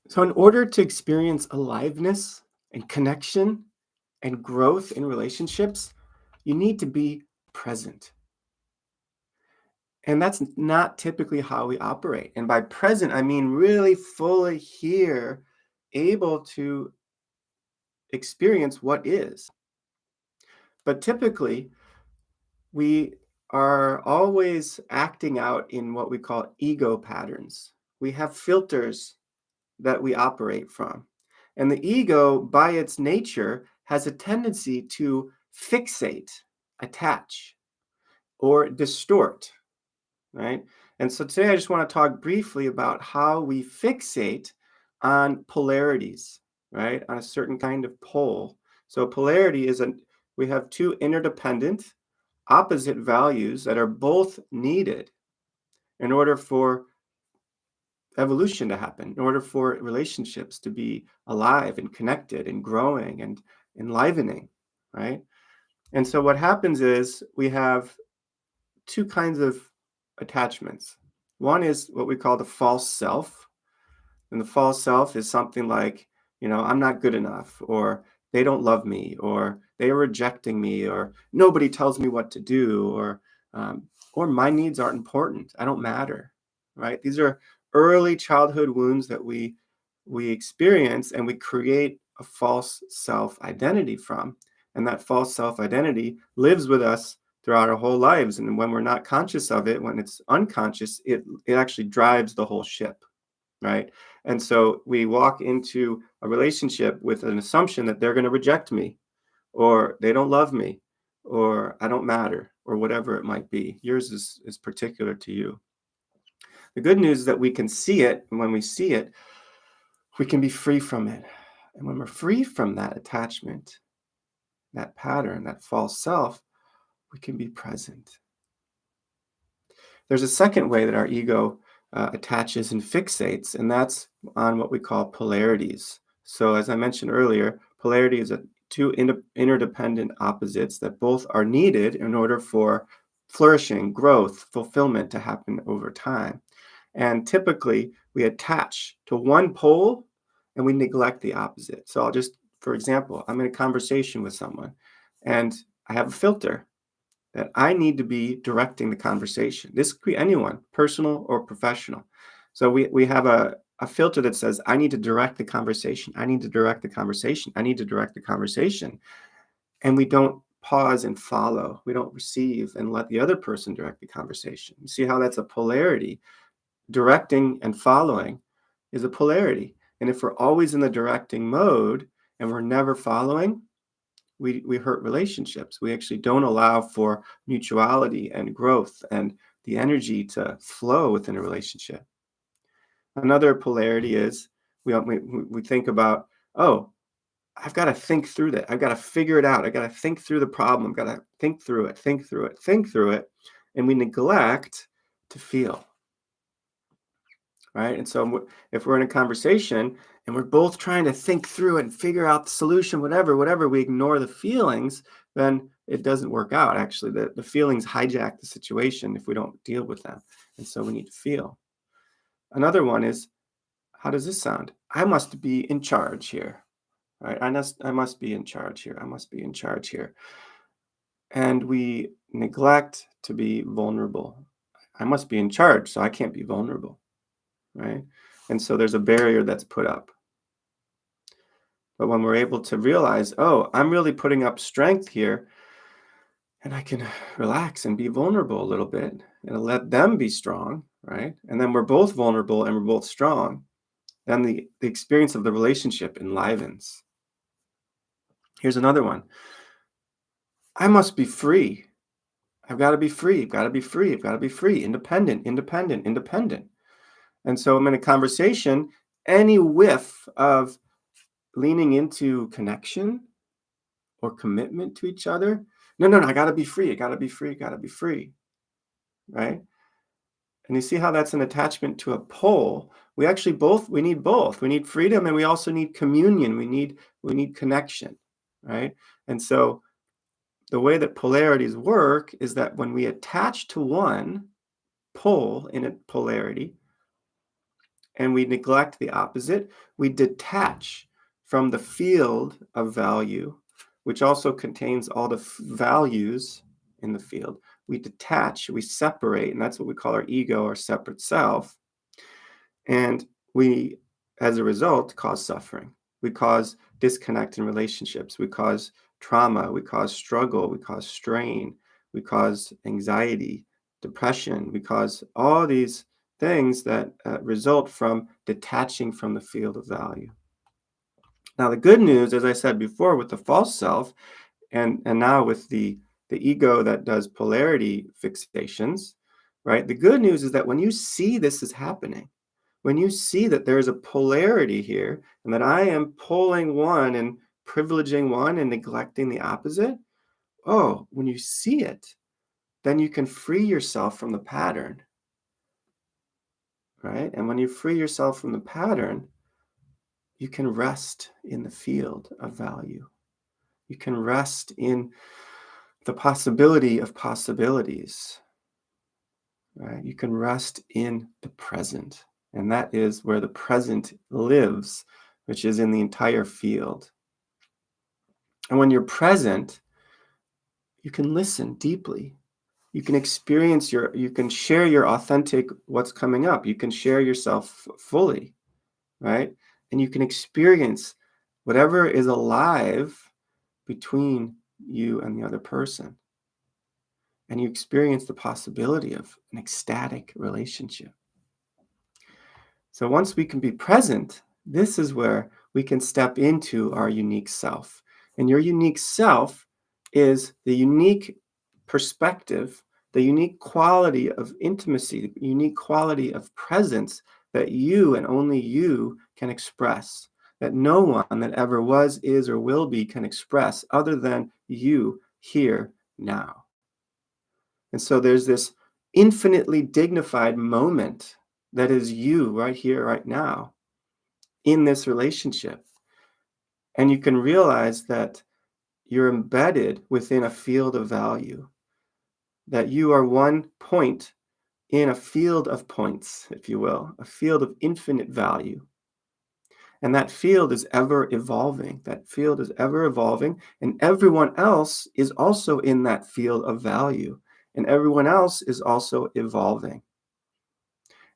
So, in order to experience aliveness and connection and growth in relationships, you need to be present. And that's not typically how we operate. And by present, I mean really fully here, able to experience what is. But typically, we are always acting out in what we call ego patterns. We have filters that we operate from. And the ego, by its nature, has a tendency to fixate, attach, or distort, right? And so today I just want to talk briefly about how we fixate on polarities, right? On a certain kind of pole. So polarity is we have two interdependent, opposite values that are both needed in order for evolution to happen, in order for relationships to be alive and connected and growing and enlivening, right? And so what happens is we have two kinds of attachments. One is what we call the false self. And the false self is something like, I'm not good enough, or they don't love me, or they are rejecting me, or nobody tells me what to do, or my needs aren't important. I don't matter, right? These are early childhood wounds that we experience, and we create a false self identity from. And that false self identity lives with us throughout our whole lives. And when we're not conscious of it, when it's unconscious, it actually drives the whole ship, right? And so we walk into a relationship with an assumption that they're going to reject me, or they don't love me, or I don't matter, or whatever it might be. Yours is particular to you. The good news is that we can see it, and when we see it, we can be free from it. And when we're free from that attachment, that pattern, that false self, we can be present. There's a second way that our ego attaches and fixates, and that's on what we call polarities. So, as I mentioned earlier, polarity is two interdependent opposites that both are needed in order for flourishing, growth, fulfillment to happen over time. And typically, we attach to one pole and we neglect the opposite. So, for example, I'm in a conversation with someone and I have a filter that I need to be directing the conversation. This could be anyone, personal or professional. So we have a filter that says, I need to direct the conversation. I need to direct the conversation. I need to direct the conversation. And we don't pause and follow. We don't receive and let the other person direct the conversation. You see how that's a polarity? Directing and following is a polarity. And if we're always in the directing mode and we're never following, we hurt relationships. We actually don't allow for mutuality and growth and the energy to flow within a relationship. Another polarity is we think about, oh, I've got to think through that. I've got to figure it out. I've got to think through the problem. I've got to think through it, think through it, think through it. And we neglect to feel. Right. And so if we're in a conversation and we're both trying to think through and figure out the solution, whatever, we ignore the feelings, then it doesn't work out. Actually, the feelings hijack the situation if we don't deal with them. And so we need to feel. Another one is, how does this sound? I must be in charge here. Right. I must be in charge here. I must be in charge here. And we neglect to be vulnerable. I must be in charge, so I can't be vulnerable. Right? And so there's a barrier that's put up. But when we're able to realize, oh, I'm really putting up strength here, and I can relax and be vulnerable a little bit and let them be strong, right? And then we're both vulnerable and we're both strong. Then the experience of the relationship enlivens. Here's another one. I must be free. I've got to be free. I've got to be free. I've got to be free. Independent, independent, independent. And so I'm in a conversation, any whiff of leaning into connection or commitment to each other. No, I got to be free. I got to be free. Got to be free. Right. And you see how that's an attachment to a pole. We need both. We need freedom and we also need communion. We need connection. Right. And so the way that polarities work is that when we attach to one pole in a polarity and we neglect the opposite, we detach from the field of value, which also contains all the values in the field. We detach, we separate, and that's what we call our ego, our separate self. And we, as a result, cause suffering. We cause disconnect in relationships. We cause trauma. We cause struggle. We cause strain. We cause anxiety, depression. We cause all these things that result from detaching from the field of value. Now, the good news, as I said before, with the false self, and now with the ego that does polarity fixations, right? The good news is that when you see this is happening, when you see that there's a polarity here and that I am pulling one and privileging one and neglecting the opposite, oh, when you see it, then you can free yourself from the pattern, right? And when you free yourself from the pattern, you can rest in the field of value. You can rest in the possibility of possibilities, right? You can rest in the present. And that is where the present lives, which is in the entire field. And when you're present, you can listen deeply. You can experience you can share your authentic what's coming up. You can share yourself fully, right? And you can experience whatever is alive between you and the other person. And you experience the possibility of an ecstatic relationship. So once we can be present, this is where we can step into our unique self. And your unique self is the unique perspective, the unique quality of intimacy, the unique quality of presence that you and only you can express, that no one that ever was, is, or will be can express other than you here now. And so there's this infinitely dignified moment that is you right here, right now, in this relationship. And you can realize that you're embedded within a field of value, that you are one point in a field of points, if you will, a field of infinite value. And that field is ever evolving. That field is ever evolving. And everyone else is also in that field of value. And everyone else is also evolving.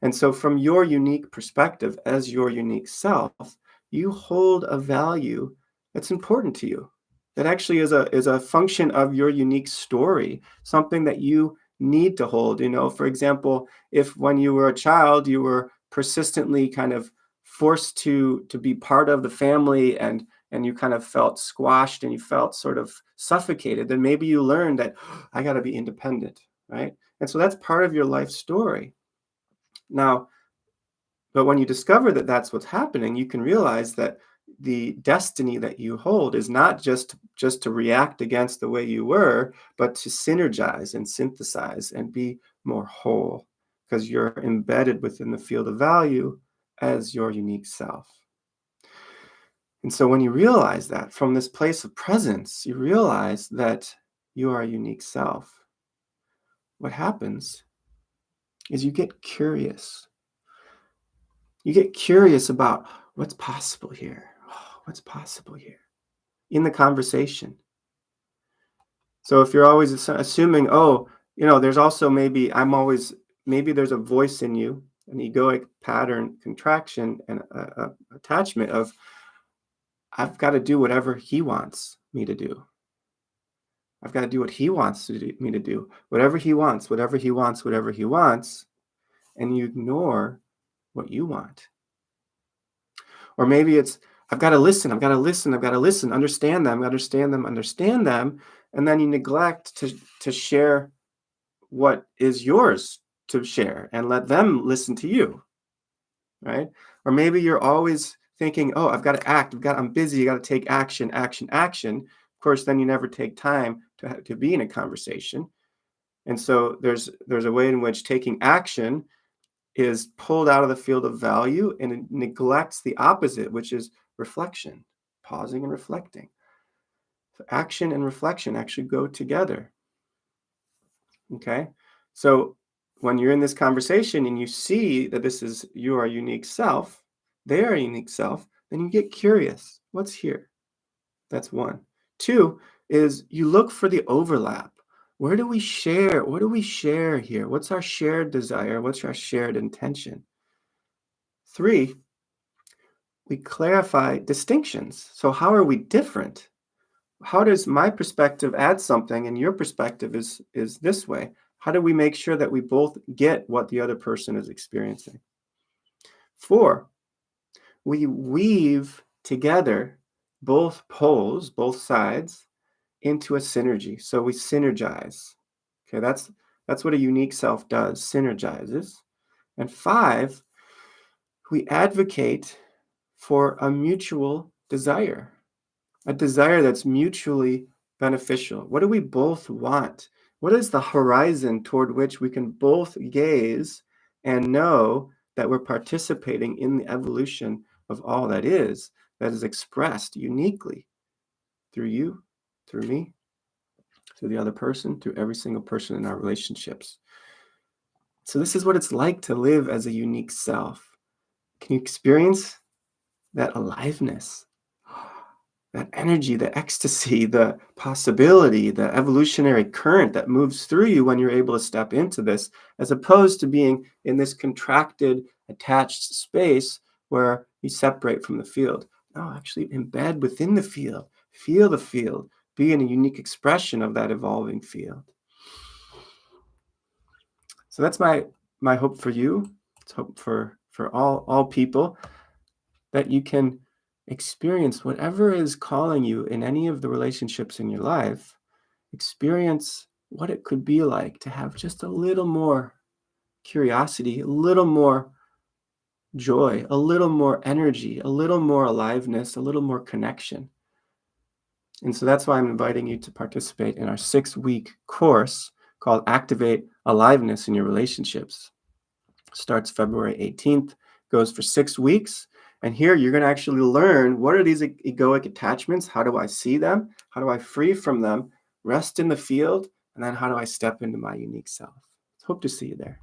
And so, from your unique perspective as your unique self, you hold a value that's important to you. That actually is a function of your unique story, something that you need to hold. You know, for example, if when you were a child, you were persistently kind of forced to be part of the family and you kind of felt squashed and you felt sort of suffocated, then maybe you learned that I got to be independent, right? And so that's part of your life story. Now, but when you discover that that's what's happening, you can realize that the destiny that you hold is not just to react against the way you were, but to synergize and synthesize and be more whole because you're embedded within the field of value as your unique self. And so when you realize that from this place of presence, you realize that you are a unique self. What happens is you get curious. You get curious about what's possible here. Oh, what's possible here in the conversation. So if you're always assuming, oh, you know, there's also maybe there's a voice in you, an egoic pattern contraction and attachment of, I've got to do whatever he wants me to do. I've got to do what he wants me to do. Whatever he wants, whatever he wants, whatever he wants. And you ignore what you want. Or maybe it's, I've got to listen, I've got to listen, I've got to listen, understand them, understand them, understand them. And then you neglect to share what is yours to share and let them listen to you, right? Or maybe you're always thinking, oh, I've got to act, I'm busy, you got to take action, action, action. Of course, then you never take time to be in a conversation. And so there's a way in which taking action is pulled out of the field of value and it neglects the opposite, which is reflection, pausing and reflecting. So action and reflection actually go together. Okay. So when you're in this conversation and you see that this is your unique self, their unique self, then you get curious. What's here? That's one. Two is you look for the overlap. Where do we share? What do we share here? What's our shared desire? What's our shared intention? Three, we clarify distinctions. So how are we different? How does my perspective add something and your perspective is this way? How do we make sure that we both get what the other person is experiencing? Four, we weave together both poles, both sides, into a synergy. So we synergize. Okay, that's what a unique self does, synergizes. And five, we advocate for a mutual desire, a desire that's mutually beneficial. What do we both want? What is the horizon toward which we can both gaze and know that we're participating in the evolution of all that is expressed uniquely through you, through me, through the other person, through every single person in our relationships. So this is what it's like to live as a unique self. Can you experience that aliveness, that energy, the ecstasy, the possibility, the evolutionary current that moves through you when you're able to step into this, as opposed to being in this contracted, attached space where you separate from the field? No, actually embed within the field, feel the field, be in a unique expression of that evolving field. So that's my hope for you. It's hope for all people, that you can experience whatever is calling you in any of the relationships in your life. Experience what it could be like to have just a little more curiosity, a little more joy, a little more energy, a little more aliveness, a little more connection. And so that's why I'm inviting you to participate in our 6-week course called Activate Aliveness in Your Relationships. Starts February 18th, goes for 6 weeks. And here you're going to actually learn, what are these egoic attachments? How do I see them? How do I free from them? Rest in the field. And then how do I step into my unique self? Hope to see you there.